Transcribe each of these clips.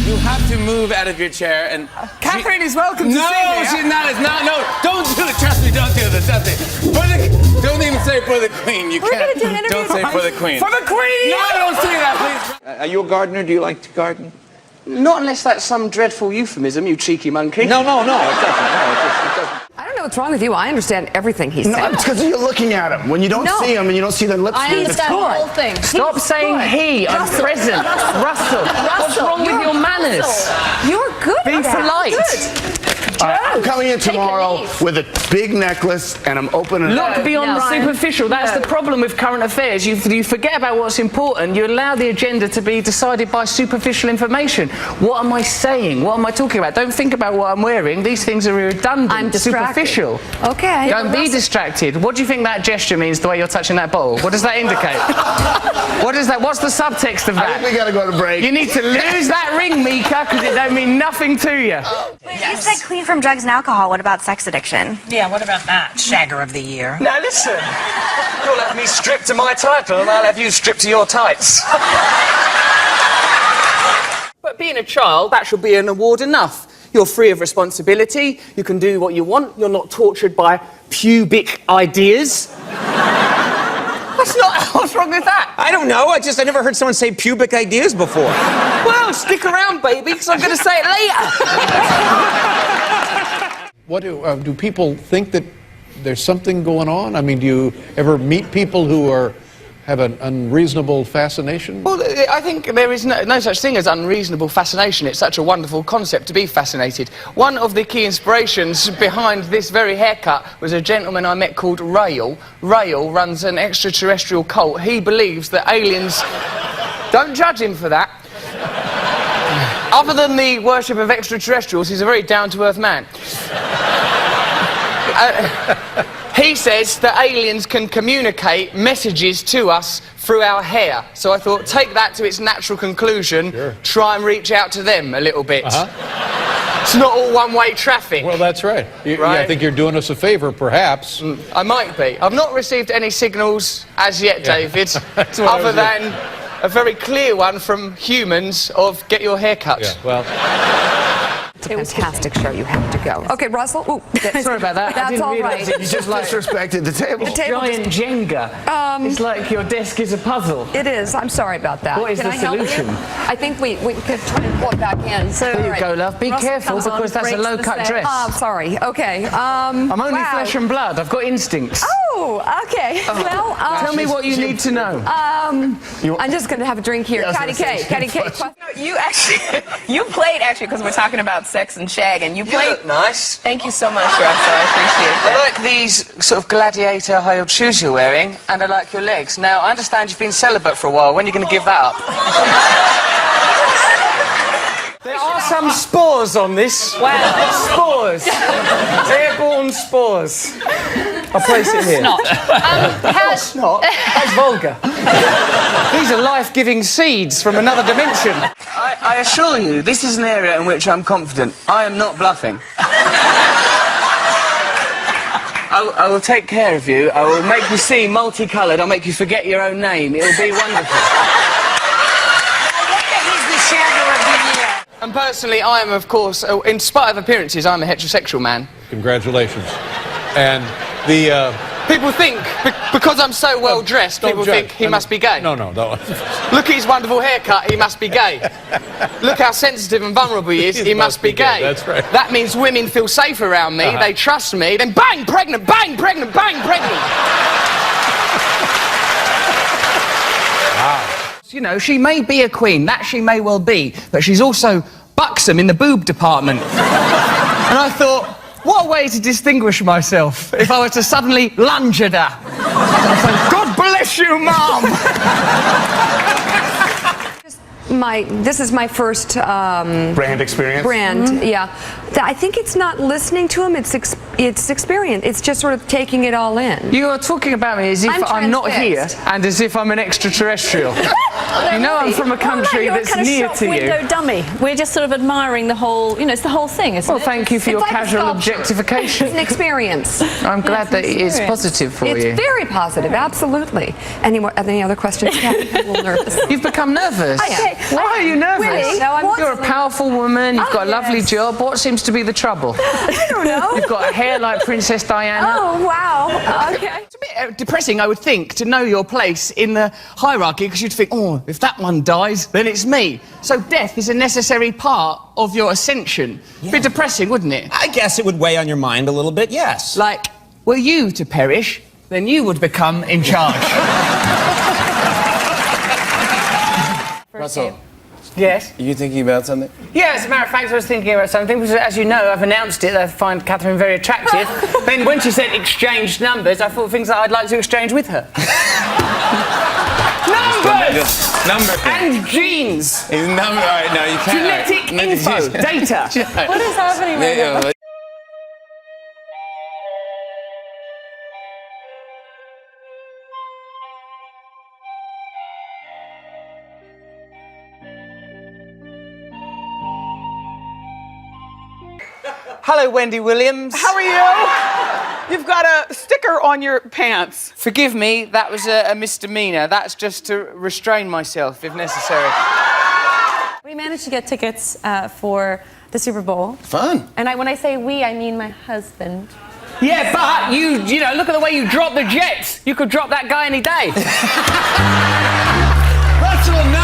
You have to move out of your chair and... Catherine is welcome to see me. No, she's not. It's not. No, don't do it. Trust me, don't do this. Trust me. Don't even say for the Queen. You can't. We're gonna do Don't say for the Queen. For the Queen! No, don't say that, please. Are you a gardener? Do you like to garden? Not unless that's some dreadful euphemism, you cheeky monkey. No, it doesn't. No, it doesn't. I don't know what's wrong with you. I understand everything he's saying. No, it's because you're looking at him. When you don't see him and you don't see their lips I move, understand the whole thing. Stop saying he. I'm present. Russell. What's wrong with your manners? You're good. Be polite. I'm coming in tomorrow with a big necklace and I'm opening it. Look beyond the superficial. That's the problem with current affairs. You forget about what's important. You allow the agenda to be decided by superficial information. What am I saying? What am I talking about? Don't think about what I'm wearing. These things are redundant. I'm distracted. Superficial. Okay. Don't be distracted. What do you think that gesture means, the way you're touching that bottle? What does that indicate? What is that? What's the subtext of that? I think we gotta go to break. You need to lose that ring, Mika, because it don't mean nothing to you. You said clean from drugs and alcohol. What about sex addiction? Yeah, what about that? Shagger of the year. Now listen, you'll have me stripped to my title and I'll have you stripped to your tights. But being a child, that should be an award enough. You're free of responsibility, you can do what you want, you're not tortured by pubic ideas. What's wrong with that? I don't know. I never heard someone say pubic ideas before. Well, stick around, baby, because I'm going to say it later. What do people think that there's something going on? I mean, do you ever meet people who have an unreasonable fascination? Well, I think there is no such thing as unreasonable fascination. It's such a wonderful concept to be fascinated. One of the key inspirations behind this very haircut was a gentleman I met called Rael. Rael runs an extraterrestrial cult. He believes that aliens... Don't judge him for that. Other than the worship of extraterrestrials, he's a very down-to-earth man. He says that aliens can communicate messages to us through our hair. So I thought, take that to its natural conclusion, try and reach out to them a little bit. It's not all one-way traffic. Well, that's right. I think you're doing us a favor, perhaps. I might be. I've not received any signals as yet, David, other than a very clear one from humans of get your hair cut. Yeah, well... It's a fantastic show. You have to go. Okay, Russell. Ooh, sorry about that. That's all right. You just disrespected the table. Giant Jenga. It's like your desk is a puzzle. It is. I'm sorry about that. What is the solution? I think we could try and pull it back in. So, there you go, love. Be Russell careful, because that's a low-cut dress. Oh, sorry. Okay. I'm only flesh and blood. I've got instincts. Oh, okay. Well, tell me what you need to know. I'm just going to have a drink here. Patty K. You played, because we're talking about sex and shag, and you played... You look nice. Thank you so much, Russell. I appreciate that. I like these sort of gladiator high-heeled shoes you're wearing, and I like your legs. Now, I understand you've been celibate for a while. When are you going to give that up? There are some spores on this. Wow. Spores. Airborne spores. I'll place it here. Snot. That's vulgar. These are life-giving seeds from another dimension. I assure you, this is an area in which I'm confident. I am not bluffing. I will take care of you. I will make you see multicoloured. I'll make you forget your own name. It'll be wonderful. And personally, I am, of course, in spite of appearances, I'm a heterosexual man. Congratulations. And the... People think, because I'm so well dressed, people think he must be gay. No. Look at his wonderful haircut, he must be gay. Look how sensitive and vulnerable he is, he must be gay. That's right. That means women feel safe around me, they trust me, then bang, pregnant, bang, pregnant, bang, pregnant. Wow. You know, she may be a queen, that she may well be, but she's also buxom in the boob department. And I thought, what a way to distinguish myself if I were to suddenly lunge at her. God bless you, Mom! This is my first brand experience. Yeah. I think it's not listening to him. It's It's experience. It's just sort of taking it all in. You are talking about me as if I'm not here and as if I'm an extraterrestrial. You know I'm from a country that's near to you. Window dummy. We're just sort of admiring the whole, it's the whole thing, isn't it? Well, thank you for your casual objectification. It's an experience. I'm glad that it is positive for you. It's very positive, absolutely. Any other questions? Kathy? I'm a little nervous. You've become nervous. I Why are you nervous? Really? No, You're a powerful woman. You've got a lovely job. What seems to be the trouble? I don't know. You've got a hair like Princess Diana. Oh, wow. Okay. It's a bit depressing, I would think, to know your place in the hierarchy, because you'd think, oh, if that one dies, then it's me. So death is a necessary part of your ascension. A bit depressing, wouldn't it? I guess it would weigh on your mind a little bit, yes. Like, were you to perish, then you would become in charge. Russell, Yes? are you thinking about something? Yeah, as a matter of fact, I was thinking about something, because as you know, I've announced it, I find Catherine very attractive. Then when she said exchanged numbers, I thought things that I'd like to exchange with her. Numbers! Number thing. And genes! He's number. All right, no, you can't. Genetic info, data. What is happening right now? Hello, Wendy Williams. How are you? You've got a sticker on your pants. Forgive me, that was a misdemeanor. That's just to restrain myself, if necessary. We managed to get tickets for the Super Bowl. Fun. And when I say we, I mean my husband. Yeah, but you know, look at the way you drop the jets. You could drop that guy any day. Russell, no.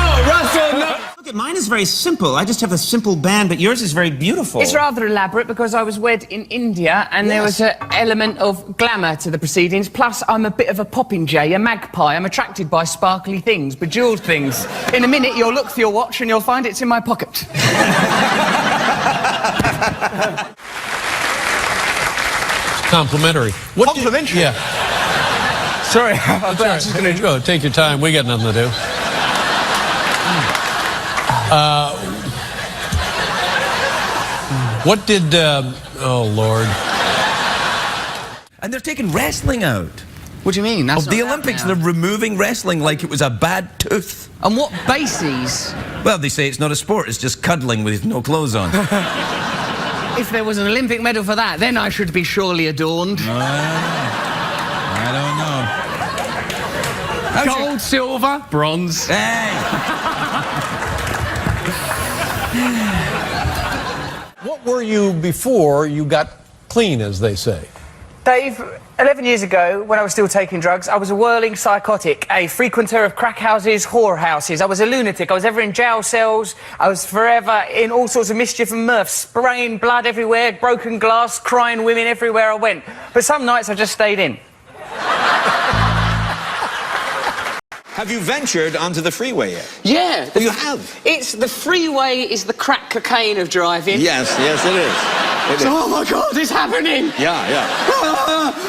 Look, mine is very simple. I just have a simple band, but yours is very beautiful. It's rather elaborate because I was wed in India and there was an element of glamour to the proceedings. Plus, I'm a bit of a popinjay, a magpie. I'm attracted by sparkly things, bejeweled things. In a minute, you'll look for your watch and you'll find it's in my pocket. Complimentary. Complimentary? Yeah. Sorry, I'm just going to... Go, take your time. We got nothing to do. What did, oh, Lord. And they're taking wrestling out. What do you mean? That's of the Olympics, they're removing wrestling like it was a bad tooth. On what bases? Well, they say it's not a sport, it's just cuddling with no clothes on. If there was an Olympic medal for that, then I should be surely adorned. I don't know. Gold, silver, bronze. Hey! What were you before you got clean, as they say? Dave, 11 years ago, when I was still taking drugs, I was a whirling psychotic, a frequenter of crack houses, whore houses. I was a lunatic. I was ever in jail cells. I was forever in all sorts of mischief and mirth, spraying blood everywhere, broken glass, crying women everywhere I went. But some nights I just stayed in. Have you ventured onto the freeway yet? Yeah. You have? It's the freeway is the crack cocaine of driving. Yes, it is. It is. Oh my God, it's happening! Yeah.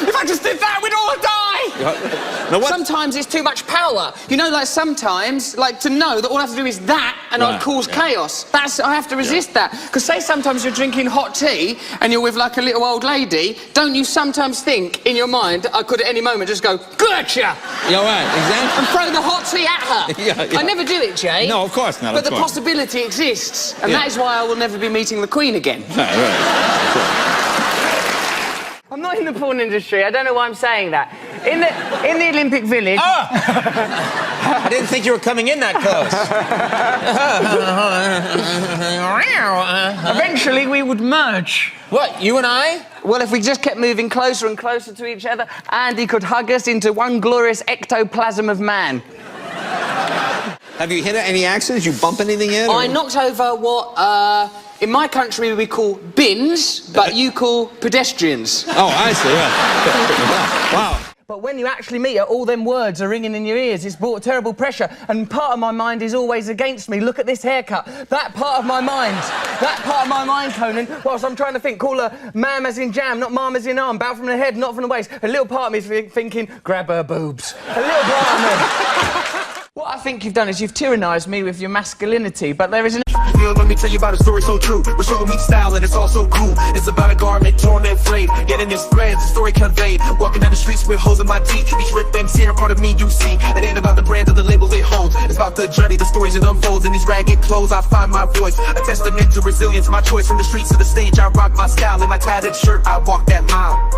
If I just did that, we'd all die! Now what? Sometimes it's too much power. You know, like sometimes, like to know that all I have to do is that and I'd cause chaos. I have to resist that. Because say sometimes you're drinking hot tea and you're with like a little old lady, don't you sometimes think in your mind, I could at any moment just go, gotcha! Yeah, right, exactly. And throw the hot tea at her. Yeah. I never do it, Jay. No, of course not. But the possibility exists. And that is why I will never be meeting the Queen again. Right. I'm not in the porn industry. I don't know why I'm saying that. In the Olympic Village... I didn't think you were coming in that close. Eventually, we would merge. What, you and I? Well, if we just kept moving closer and closer to each other, Andy could hug us into one glorious ectoplasm of man. Have you hit any accidents? You bump anything in? I knocked over what, in my country we call bins, but you call pedestrians. Oh, I see, yeah. Wow. But when you actually meet her, all them words are ringing in your ears. It's brought terrible pressure, and part of my mind is always against me. Look at this haircut. That part of my mind, Conan, whilst I'm trying to think, call her mam as in jam, not mom as in arm, bow from the head, not from the waist. A little part of me is thinking, grab her boobs. A little part of me. What I think you've done is you've tyrannised me with your masculinity, but there is an... real, let me tell you about a story so true. We're showing me style and it's all so cool. It's about a garment torn and frayed, getting its threads, the story conveyed. Walking down the streets with holes in my teeth. These ripped things here, part of me you see. It ain't about the brand or the label it holds. It's about the journey, the stories it unfolds. In these ragged clothes I find my voice, a testament to resilience. My choice from the streets to the stage, I rock my style. In my tattered shirt, I walk that mile.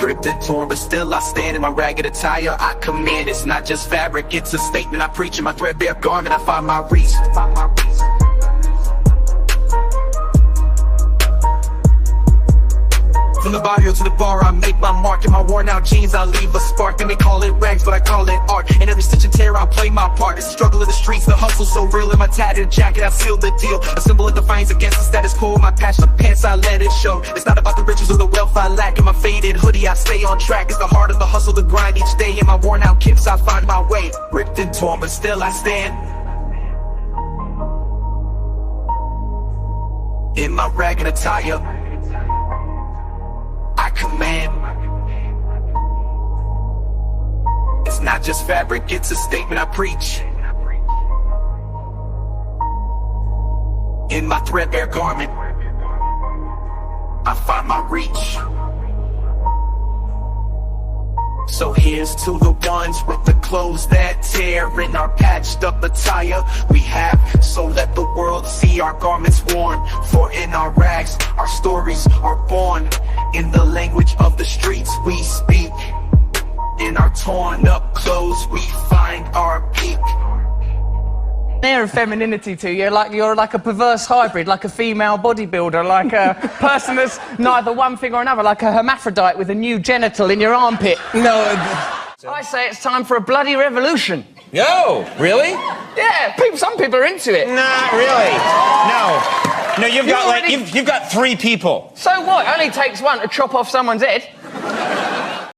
Ripped and torn, but still I stand in my ragged attire. I command, it's not just fabric, it's a statement I preach. In my threadbare garment, I find my reach. From the barrio to the bar, I make my mark. In my worn out jeans, I leave a spark. They may call it rags, but I call it art. In every stitch and tear, I play my part. It's the struggle of the streets, the hustle so real. In my tattered jacket, I seal the deal. A symbol of defiance against the status quo. My passion, the pants, I let it show. It's not about the riches or the wealth I lack. In my faded hoodie, I stay on track. It's the heart of the hustle, the grind each day. In my worn out kicks, I find my way. Ripped and torn, but still I stand. In my ragged attire, I command. It's not just fabric, it's a statement I preach. In my threadbare garment, I find my reach. So here's to the ones with the clothes that tear. In our patched up attire we have, so let the world see our garments worn. For in our rags, our stories are born. In the language of the streets we speak. In our torn up clothes we find our peak. Air of femininity to you, like you're like a perverse hybrid, like a female bodybuilder, like a person that's neither one thing or another, like a hermaphrodite with a new genital in your armpit. No. I say it's time for a bloody revolution. No, really? Yeah, some people are into it. Not really. No, you've got 3 people. So what? It only takes one to chop off someone's head.